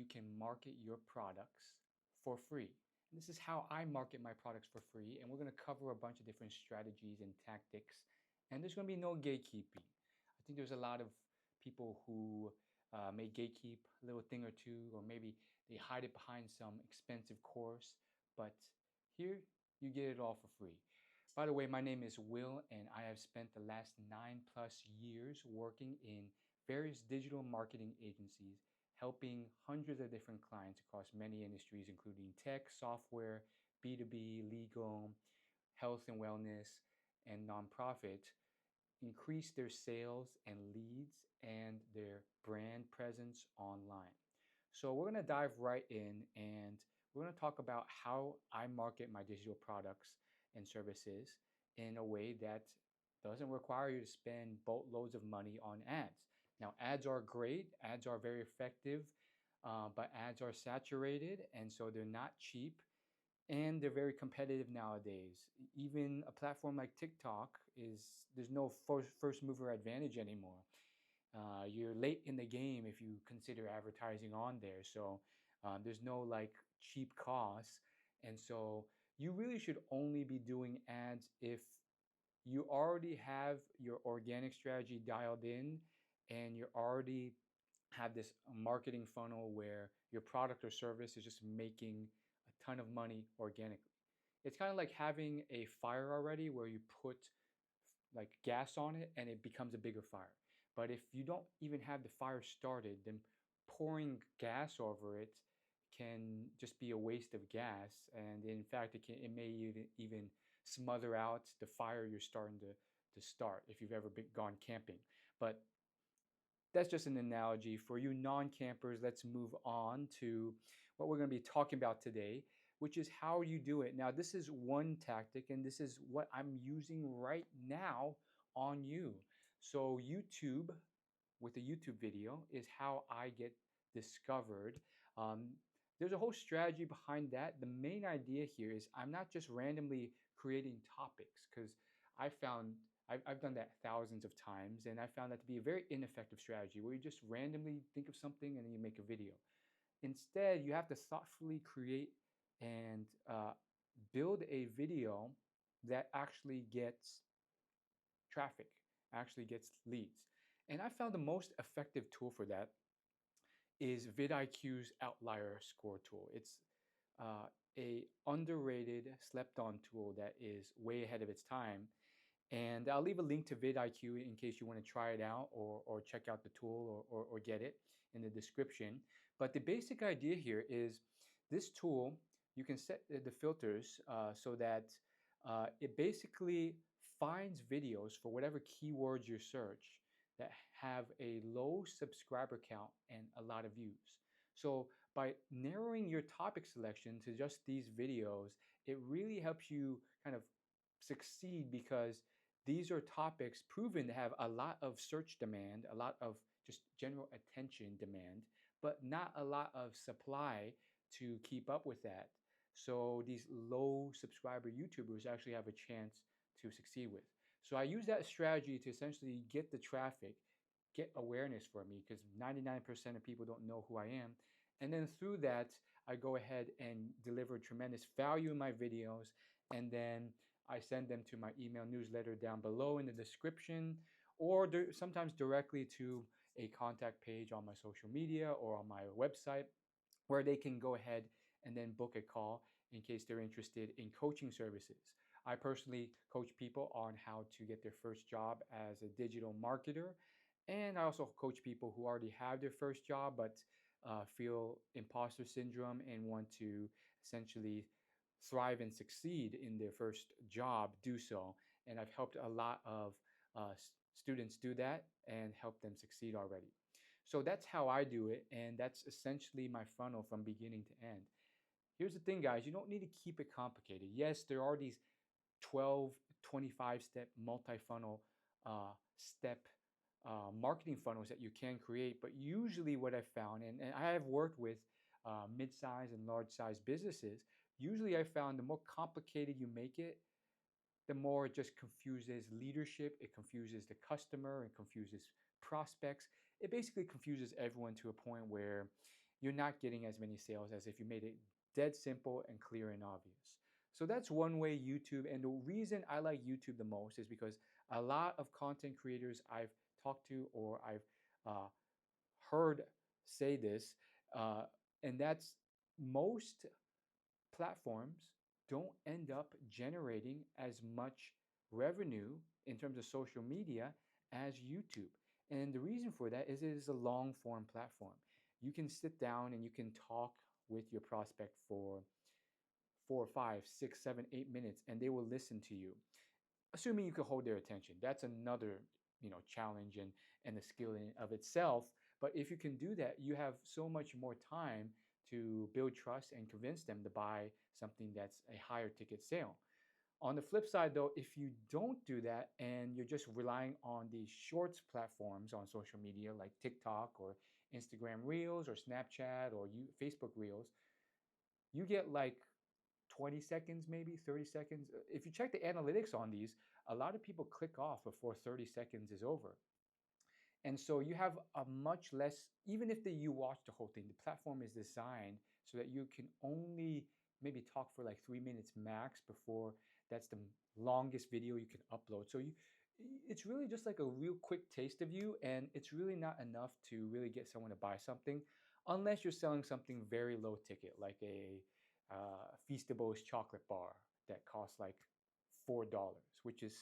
you can market your products for free. And this is how I market my products for free. And we're going to cover a bunch of different strategies and tactics. And there's going to be no gatekeeping. I think there's a lot of people who may gatekeep a little thing or two, or maybe they hide it behind some expensive course. But here, you get it all for free. By the way, my name is Will, and I have spent the last 9+ years working in various digital marketing agencies, helping hundreds of different clients across many industries, including tech, software, B2B, legal, health and wellness, and nonprofit, increase their sales and leads and their brand presence online. So, we're going to dive right in and we're going to talk about how I market my digital products and services in a way that doesn't require you to spend boatloads of money on ads. Now, ads are great, ads are very effective, but ads are saturated and so they're not cheap and they're very competitive nowadays. Even a platform like TikTok is there's no first mover advantage anymore. You're late in the game if you consider advertising on there. So there's no like cheap costs, and so you really should only be doing ads if you already have your organic strategy dialed in and you already have this marketing funnel where your product or service is just making a ton of money organically. It's kind of like having a fire already where you put like gas on it and it becomes a bigger fire. But if you don't even have the fire started, then pouring gas over it can just be a waste of gas. And in fact, it may even smother out the fire you're starting to start if you've ever gone camping. But that's just an analogy. For you non-campers, let's move on to what we're going to be talking about today, which is how you do it. Now, this is one tactic, and this is what I'm using right now on you. So YouTube, with a YouTube video, is how I get discovered. Um, there's a whole strategy behind that. The main idea here is I'm not just randomly creating topics because I found I've done that thousands of times, and I found that to be a very ineffective strategy where you just randomly think of something and then you make a video. Instead, you have to thoughtfully create and build a video that actually gets traffic, actually gets leads. And I found the most effective tool for that is vidIQ's Outlier Score tool. It's uh, a underrated, slept-on tool that is way ahead of its time. And I'll leave a link to vidIQ in case you want to try it out or check out the tool or get it in the description. But the basic idea here is this tool, you can set the filters so that it basically finds videos for whatever keywords you search that have a low subscriber count and a lot of views. So by narrowing your topic selection to just these videos, it really helps you kind of succeed because these are topics proven to have a lot of search demand, a lot of just general attention demand, but not a lot of supply to keep up with that. So these low subscriber YouTubers actually have a chance to succeed with. So I use that strategy to essentially get the traffic, get awareness for me because 99% of people don't know who I am. And then through that, I go ahead and deliver tremendous value in my videos. And then I send them to my email newsletter down below in the description, or sometimes directly to a contact page on my social media or on my website where they can go ahead and then book a call in case they're interested in coaching services. I personally coach people on how to get their first job as a digital marketer. And I also coach people who already have their first job but feel imposter syndrome and want to essentially thrive and succeed in their first job, do so. And I've helped a lot of students do that and help them succeed already. So that's how I do it. And that's essentially my funnel from beginning to end. Here's the thing, guys, you don't need to keep it complicated. Yes, there are these 12, 25-step multi-funnel step marketing funnels that you can create. But usually what I've found, and I have worked with mid-sized and large-sized businesses, usually I found the more complicated you make it, the more it just confuses leadership, it confuses the customer, it confuses prospects. It basically confuses everyone to a point where you're not getting as many sales as if you made it dead simple and clear and obvious. So that's one way YouTube, and the reason I like YouTube the most is because a lot of content creators I've talked to or I've uh, heard say this, uh, and that's most platforms don't end up generating as much revenue in terms of social media as YouTube. And the reason for that is it is a long form platform. You can sit down and you can talk with your prospect for 4, 5, 6, 7, 8 minutes, and they will listen to you, assuming you can hold their attention. That's another challenge and a skill in of itself. But if you can do that, you have so much more time to build trust and convince them to buy something that's a higher ticket sale. On the flip side, though, if you don't do that and you're just relying on these shorts platforms on social media like TikTok or Instagram Reels or Snapchat or Facebook Reels, you get like 20 seconds, maybe 30 seconds. If you check the analytics on these, a lot of people click off before 30 seconds is over. And so you have a much less, even if you watch the whole thing, the platform is designed so that you can only maybe talk for like 3 minutes max before that's the longest video you can upload. So it's really just like a real quick taste of you, and it's really not enough to really get someone to buy something unless you're selling something very low ticket, like a Feastables chocolate bar that costs like $4, which is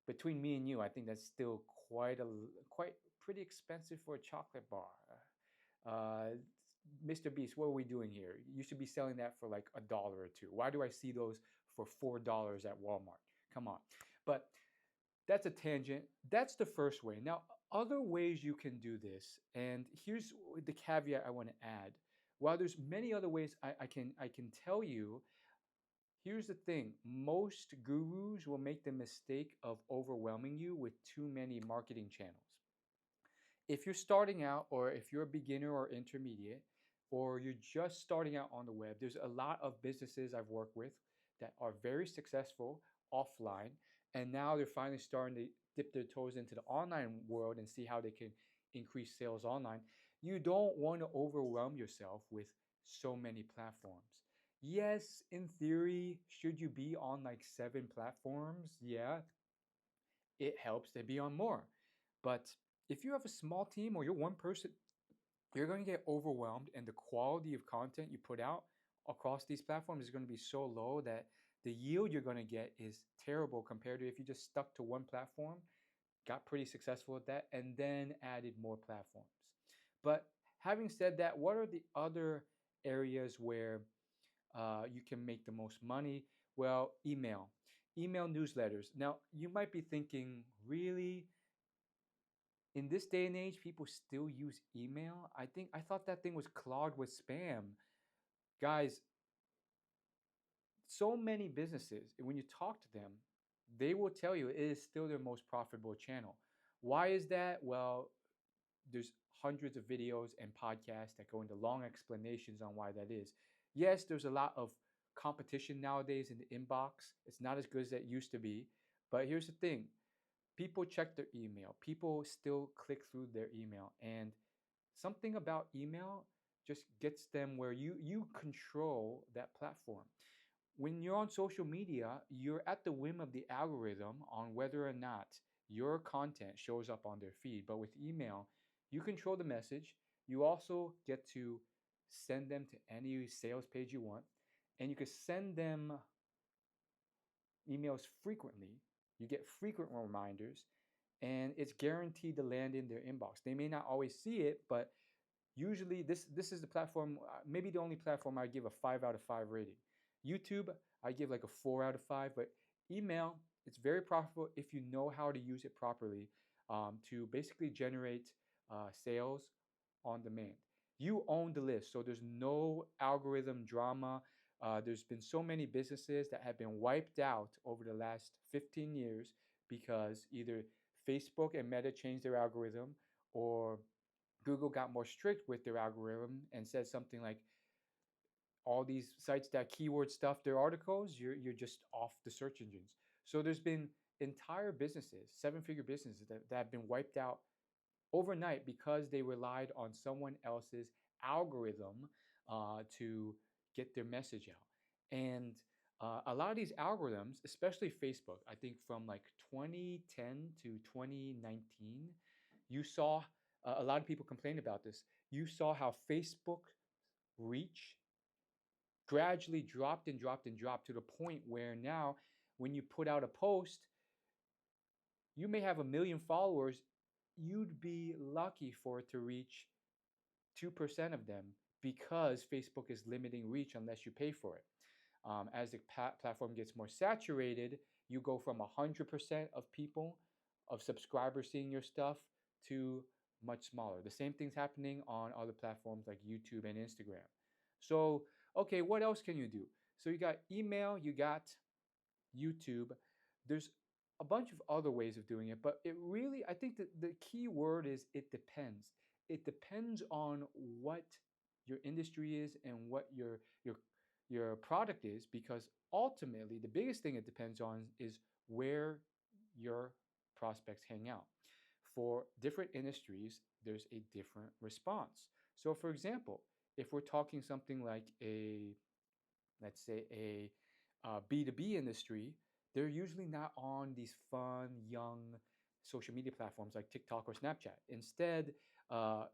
between me and you, I think that's still quite pretty expensive for a chocolate bar. Uh, Mr. Beast, what are we doing here? You should be selling that for like $1 or two. Why do I see those for $4 at Walmart? Come on. But that's a tangent. That's the first way. Now, other ways you can do this, and here's the caveat I want to add. While there's many other ways I can tell you, here's the thing: most gurus will make the mistake of overwhelming you with too many marketing channels. If you're starting out, or if you're a beginner or intermediate, or you're just starting out on the web, there's a lot of businesses I've worked with that are very successful offline, and now they're finally starting to dip their toes into the online world and see how they can increase sales online. You don't want to overwhelm yourself with so many platforms. Yes, in theory, should you be on like 7 platforms? Yeah, it helps to be on more. But if you have a small team or you're one person, you're going to get overwhelmed, and the quality of content you put out across these platforms is going to be so low that the yield you're going to get is terrible compared to if you just stuck to one platform, got pretty successful at that, and then added more platforms. But having said that, what are the other areas where you can make the most money? Well, email newsletters. Now, you might be thinking, really? In this day and age, people still use email? I thought that thing was clogged with spam. Guys, so many businesses, when you talk to them, they will tell you it is still their most profitable channel. Why is that? Well, there's hundreds of videos and podcasts that go into long explanations on why that is. Yes, there's a lot of competition nowadays in the inbox. It's not as good as it used to be. But here's the thing: people check their email, people still click through their email. And something about email just gets them where you control that platform. When you're on social media, you're at the whim of the algorithm on whether or not your content shows up on their feed. But with email, you control the message. You also get to send them to any sales page you want, and you can send them emails frequently. You get frequent reminders, and it's guaranteed to land in their inbox. They may not always see it, but usually this is the platform, maybe the only platform I give a 5 out of 5 rating. YouTube, I give like a 4 out of 5. But email, it's very profitable if you know how to use it properly, to basically generate sales on demand. You own the list, so there's no algorithm drama. There's been so many businesses that have been wiped out over the last 15 years because either Facebook and Meta changed their algorithm, or Google got more strict with their algorithm and said something like, all these sites that keyword stuff their articles, you're just off the search engines. So there's been entire businesses, 7-figure businesses that have been wiped out overnight because they relied on someone else's algorithm to get their message out. And a lot of these algorithms, especially Facebook, I think from like 2010 to 2019, you saw a lot of people complain about this. You saw how Facebook reach gradually dropped and dropped and dropped to the point where now, when you put out a post, you may have 1 million followers. You'd be lucky for it to reach 2% of them because Facebook is limiting reach unless you pay for it. As the platform gets more saturated, you go from 100% of people, of subscribers seeing your stuff, to much smaller. The same thing's happening on other platforms like YouTube and Instagram. So, okay, what else can you do? So you got email, you got YouTube. There's a bunch of other ways of doing it, but it really, I think that the key word is it depends. It depends on what your industry is and what your product is, because ultimately the biggest thing it depends on is where your prospects hang out. For different industries, there's a different response. So for example, if we're talking something like a, let's say a B2B industry, they're usually not on these fun, young social media platforms like TikTok or Snapchat. Instead, uh,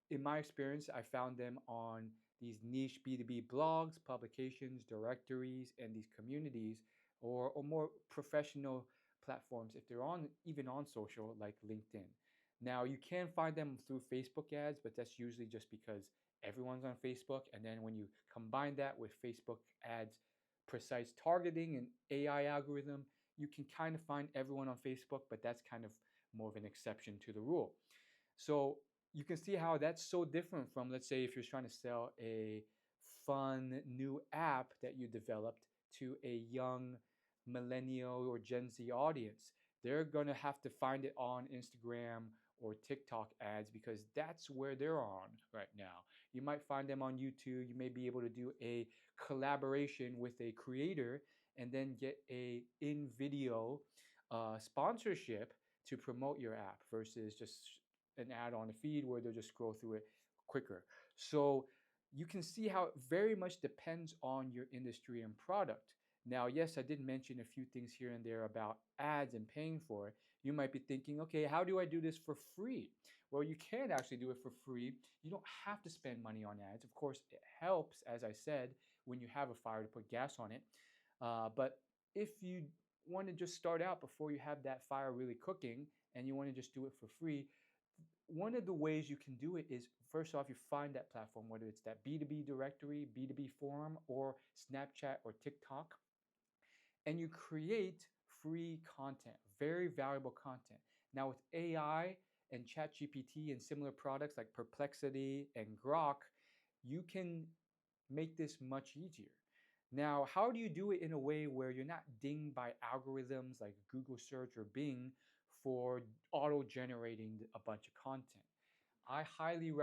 in my experience, I found them on these niche B2B blogs, publications, directories, and these communities, or more professional platforms if they're on even on social like LinkedIn. Now you can find them through Facebook ads, but that's usually just because everyone's on Facebook. And then when you combine that with Facebook ads, precise targeting and AI algorithm, you can kind of find everyone on Facebook, but that's kind of more of an exception to the rule. So you can see how that's so different from, let's say, if you're trying to sell a fun new app that you developed to a young millennial or Gen Z audience. They're going to have to find it on Instagram or TikTok ads because that's where they're on right now. You might find them on YouTube. You may be able to do a collaboration with a creator and then get a in video sponsorship to promote your app versus just an ad on the feed where they'll just scroll through it quicker. So you can see how it very much depends on your industry and product. Now, yes, I did mention a few things here and there about ads and paying for it. You might be thinking, okay, how do I do this for free? Well, you can actually do it for free. You don't have to spend money on ads. Of course, it helps, as I said, when you have a fire to put gas on it. But if you want to just start out before you have that fire really cooking and you want to just do it for free, one of the ways you can do it is, first off, you find that platform, whether it's that B2B directory, B2B forum, or Snapchat or TikTok, and you create free content, very valuable content. Now, with AI and ChatGPT and similar products like Perplexity and Grok, you can make this much easier. Now, how do you do it in a way where you're not dinged by algorithms like Google search or Bing for auto generating a bunch of content? I highly